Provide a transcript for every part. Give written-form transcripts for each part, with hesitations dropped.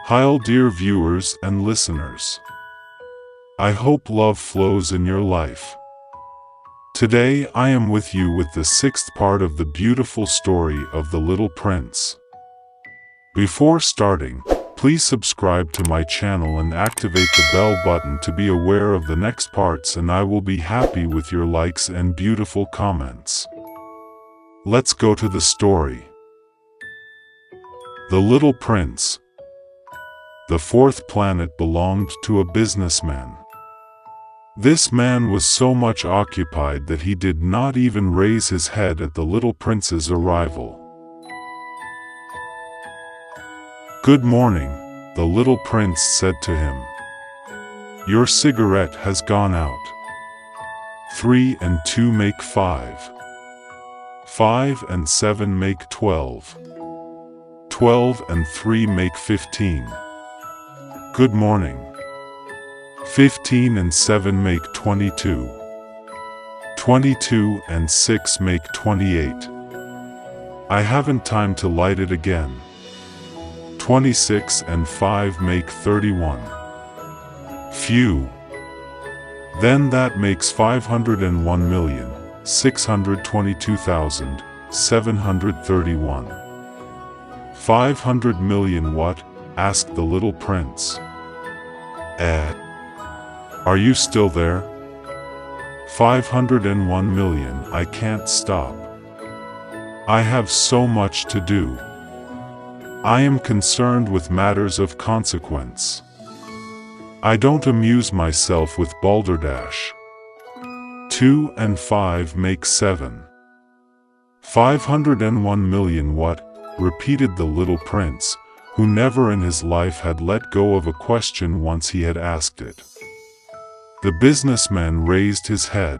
Hi, dear viewers and listeners. I hope love flows in your life. Today I am with you with the sixth part of the beautiful story of the Little Prince. Before starting, please subscribe to my channel and activate the bell button to be aware of the next parts, and I will be happy with your likes and beautiful comments. Let's go to the story. The Little Prince. The fourth planet belonged to a businessman. This man was so much occupied that he did not even raise his head at the little prince's arrival. "Good morning," the little prince said to him. "Your cigarette has gone out. 3 and 2 make 5. 5 and 7 make 12. 12 and 3 make 15. Good morning. 15 and 7 make 22. 22 and 6 make 28. I haven't time to light it again. 26 and 5 make 31. Phew. Then that makes 501,622,731. 500 million what?" asked the little prince. Are you still there? 501 million, I can't stop. I have so much to do. I am concerned with matters of consequence. I don't amuse myself with balderdash. 2 and 5 make 7. 501 million what? Repeated the little prince, who never in his life had let go of a question once he had asked it. The businessman raised his head.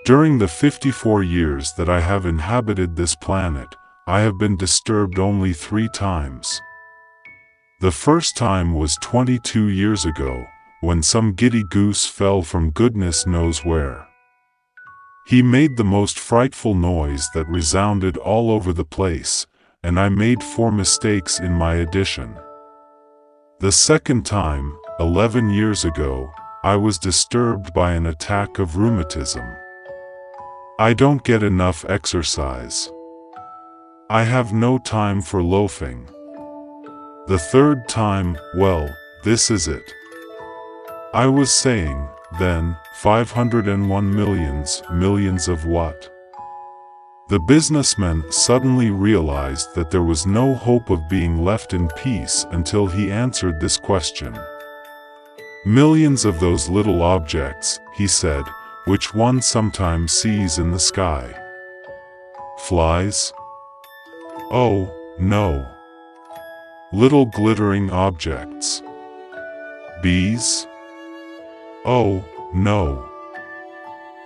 "During the 54 years that I have inhabited this planet, I have been disturbed only 3 times. The first time was 22 years ago, when some giddy goose fell from goodness knows where. He made the most frightful noise that resounded all over the place, and I made 4 mistakes in my addition. The second time, 11 years ago, I was disturbed by an attack of rheumatism. I don't get enough exercise. I have no time for loafing. The third time, well, this is it. I was saying, then, 501 millions of what?" The businessman suddenly realized that there was no hope of being left in peace until he answered this question. "Millions of those little objects," he said, "which one sometimes sees in the sky." "Flies? Oh, no. Little glittering objects. Bees? Oh, no.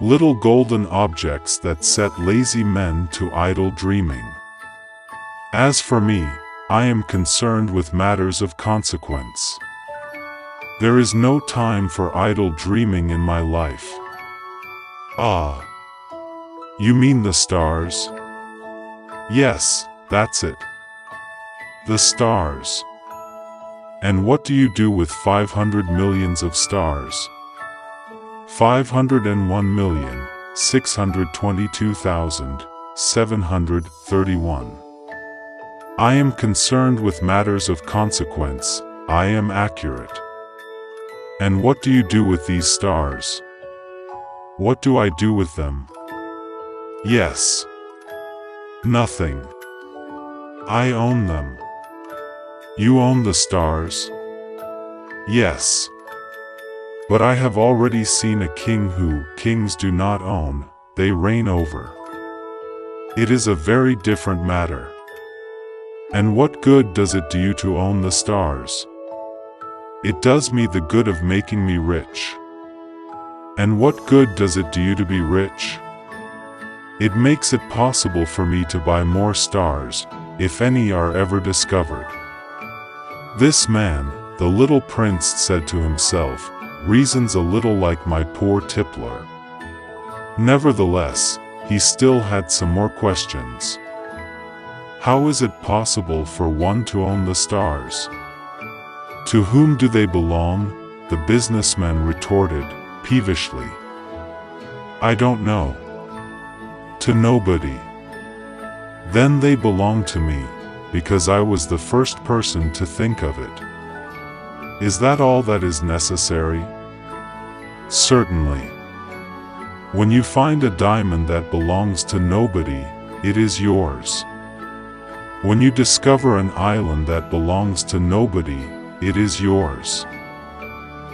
Little golden objects that set lazy men to idle dreaming. As for me, I am concerned with matters of consequence. There is no time for idle dreaming in my life." "Ah. You mean the stars?" "Yes, that's it. The stars. And what do you do with 500 millions of stars? 501,622,731. I am concerned with matters of consequence, I am accurate. And what do you do with these stars?" "What do I do with them?" "Yes. Nothing. I own them." "You own the stars?" "Yes. But I have already seen a king who kings do not own, they reign over. It is a very different matter. And what good does it do you to own the stars?" "It does me the good of making me rich." "And what good does it do you to be rich?" "It makes it possible for me to buy more stars, if any are ever discovered." This man, the little prince said to himself, reasons a little like my poor tippler. Nevertheless, he still had some more questions. How is it possible for one to own the stars? To whom do they belong? The businessman retorted, peevishly. I don't know. To nobody. Then they belong to me, because I was the first person to think of it. Is that all that is necessary? Certainly. When you find a diamond that belongs to nobody, it is yours. When you discover an island that belongs to nobody, it is yours.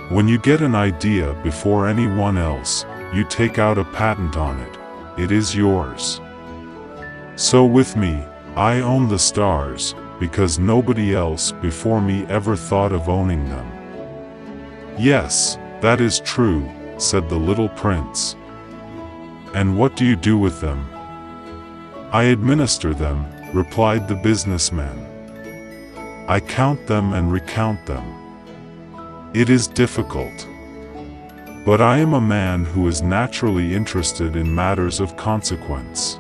When you get an idea before anyone else, you take out a patent on it, it is yours. So with me, I own the stars, because nobody else before me ever thought of owning them. Yes, that is true, said the little prince. And what do you do with them? I administer them, replied the businessman. I count them and recount them. It is difficult. But I am a man who is naturally interested in matters of consequence.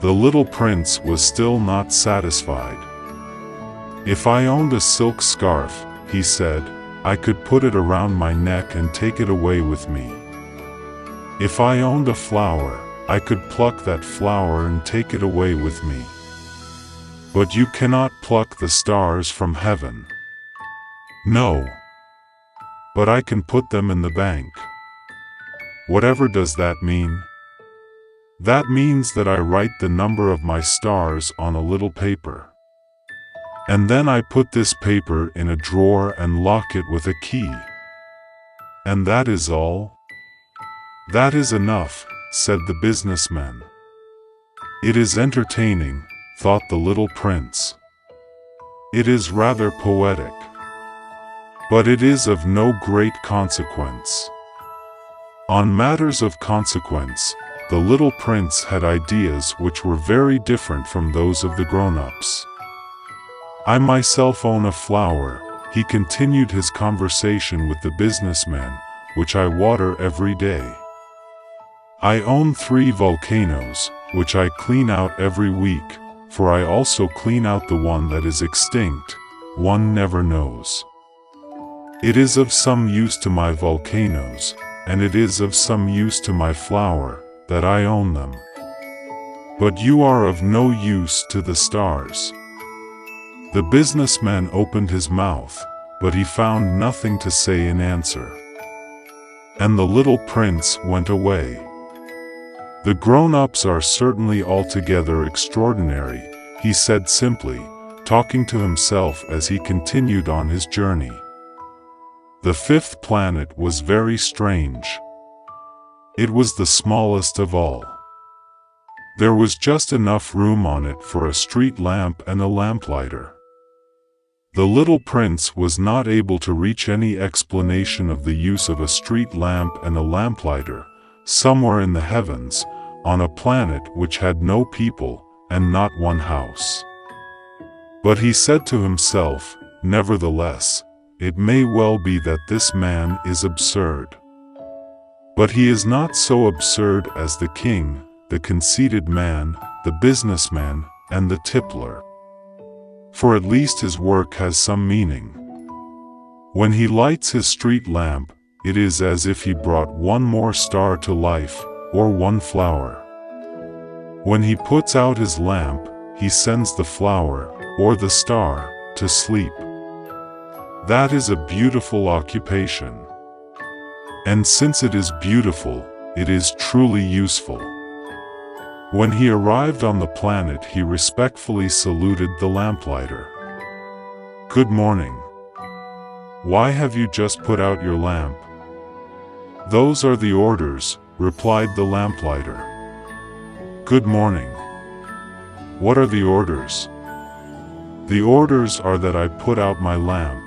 The little prince was still not satisfied. If I owned a silk scarf, he said, I could put it around my neck and take it away with me. If I owned a flower, I could pluck that flower and take it away with me. But you cannot pluck the stars from heaven. No. But I can put them in the bank. Whatever does that mean? That means that I write the number of my stars on a little paper. And then I put this paper in a drawer and lock it with a key. And that is all? That is enough, said the businessman. It is entertaining, thought the little prince. It is rather poetic. But it is of no great consequence. On matters of consequence, the little prince had ideas which were very different from those of the grown-ups. I myself own a flower, he continued his conversation with the businessman, which I water every day. I own 3 volcanoes, which I clean out every week, for I also clean out the one that is extinct, one never knows. It is of some use to my volcanoes, and it is of some use to my flower, that I own them. But you are of no use to the stars. The businessman opened his mouth, but he found nothing to say in answer. And the little prince went away. The grown-ups are certainly altogether extraordinary, he said simply, talking to himself as he continued on his journey. The 5th planet was very strange. It was the smallest of all. There was just enough room on it for a street lamp and a lamplighter. The little prince was not able to reach any explanation of the use of a street lamp and a lamplighter, somewhere in the heavens, on a planet which had no people, and not one house. But he said to himself, nevertheless, it may well be that this man is absurd. But he is not so absurd as the king, the conceited man, the businessman, and the tippler. For at least his work has some meaning. When he lights his street lamp, it is as if he brought one more star to life, or one flower. When he puts out his lamp, he sends the flower, or the star, to sleep. That is a beautiful occupation. And since it is beautiful, it is truly useful. When he arrived on the planet, he respectfully saluted the lamplighter. Good morning. Why have you just put out your lamp? Those are the orders, replied the lamplighter. Good morning. What are the orders? The orders are that I put out my lamp.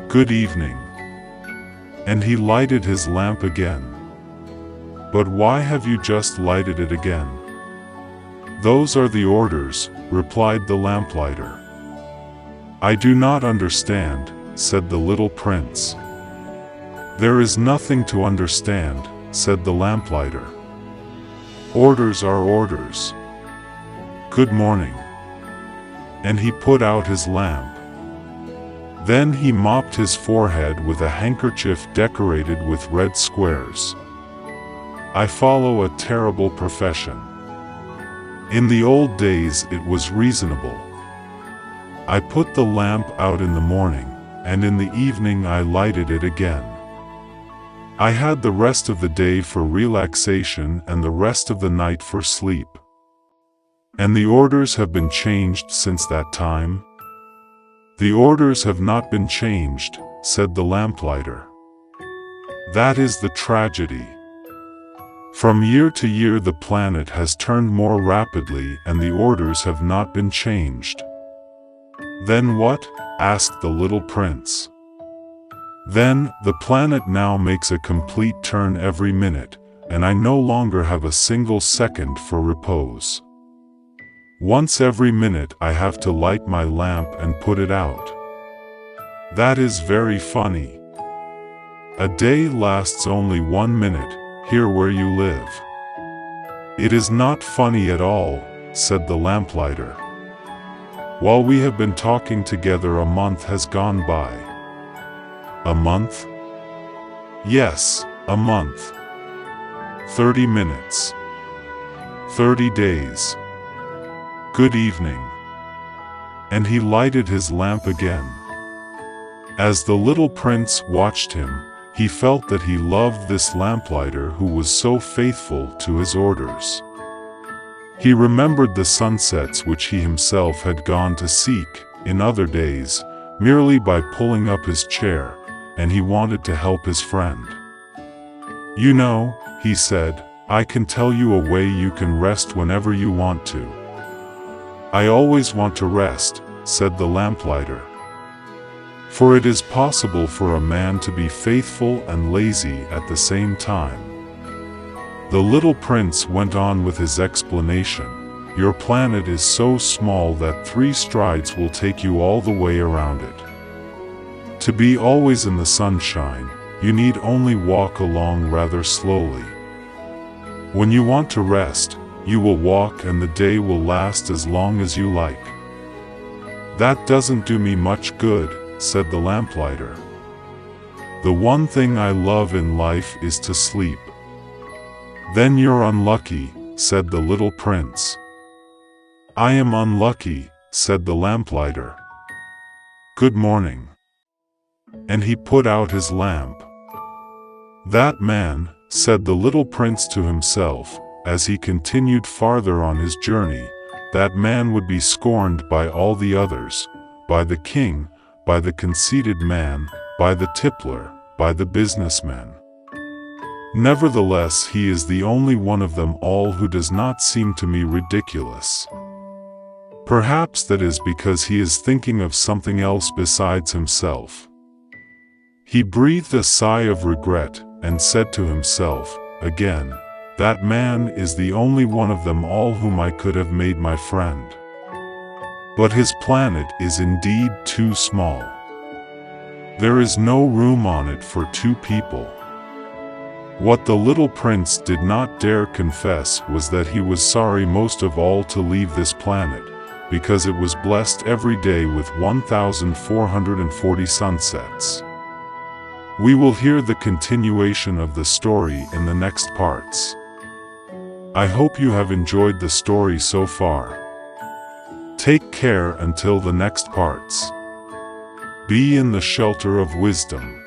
Good evening. And he lighted his lamp again. But why have you just lighted it again? Those are the orders, replied the lamplighter. I do not understand, said the little prince. There is nothing to understand, said the lamplighter. Orders are orders. Good morning. And he put out his lamp. Then he mopped his forehead with a handkerchief decorated with red squares. I follow a terrible profession. In the old days it was reasonable. I put the lamp out in the morning, and in the evening I lighted it again. I had the rest of the day for relaxation and the rest of the night for sleep. And the orders have been changed since that time? The orders have not been changed, said the lamplighter. That is the tragedy. From year to year the planet has turned more rapidly and the orders have not been changed. Then what? Asked the little prince. Then, the planet now makes a complete turn every minute, and I no longer have a single second for repose. Once every minute I have to light my lamp and put it out. That is very funny. A day lasts only 1 minute, here where you live. It is not funny at all, said the lamplighter. While we have been talking together a month has gone by. A month? Yes, a month. 30 minutes. 30 days. Good evening. And he lighted his lamp again. As the little prince watched him, he felt that he loved this lamplighter who was so faithful to his orders. He remembered the sunsets which he himself had gone to seek, in other days, merely by pulling up his chair, and he wanted to help his friend. You know, he said, I can tell you a way you can rest whenever you want to. I always want to rest, said the lamplighter. For it is possible for a man to be faithful and lazy at the same time. The little prince went on with his explanation. Your planet is so small that 3 strides will take you all the way around it. To be always in the sunshine, you need only walk along rather slowly. When you want to rest, you will walk and the day will last as long as you like. That doesn't do me much good, said the lamplighter. The one thing I love in life is to sleep. Then you're unlucky, said the little prince. I am unlucky, said the lamplighter. Good morning. And he put out his lamp. That man, said the little prince to himself, as he continued farther on his journey, that man would be scorned by all the others, by the king, by the conceited man, by the tippler, by the businessman. Nevertheless, he is the only one of them all who does not seem to me ridiculous. Perhaps that is because he is thinking of something else besides himself. He breathed a sigh of regret, and said to himself, again, that man is the only one of them all whom I could have made my friend. But his planet is indeed too small. There is no room on it for 2 people. What the little prince did not dare confess was that he was sorry most of all to leave this planet, because it was blessed every day with 1,440 sunsets. We will hear the continuation of the story in the next parts. I hope you have enjoyed the story so far. Take care until the next parts. Be in the shelter of wisdom.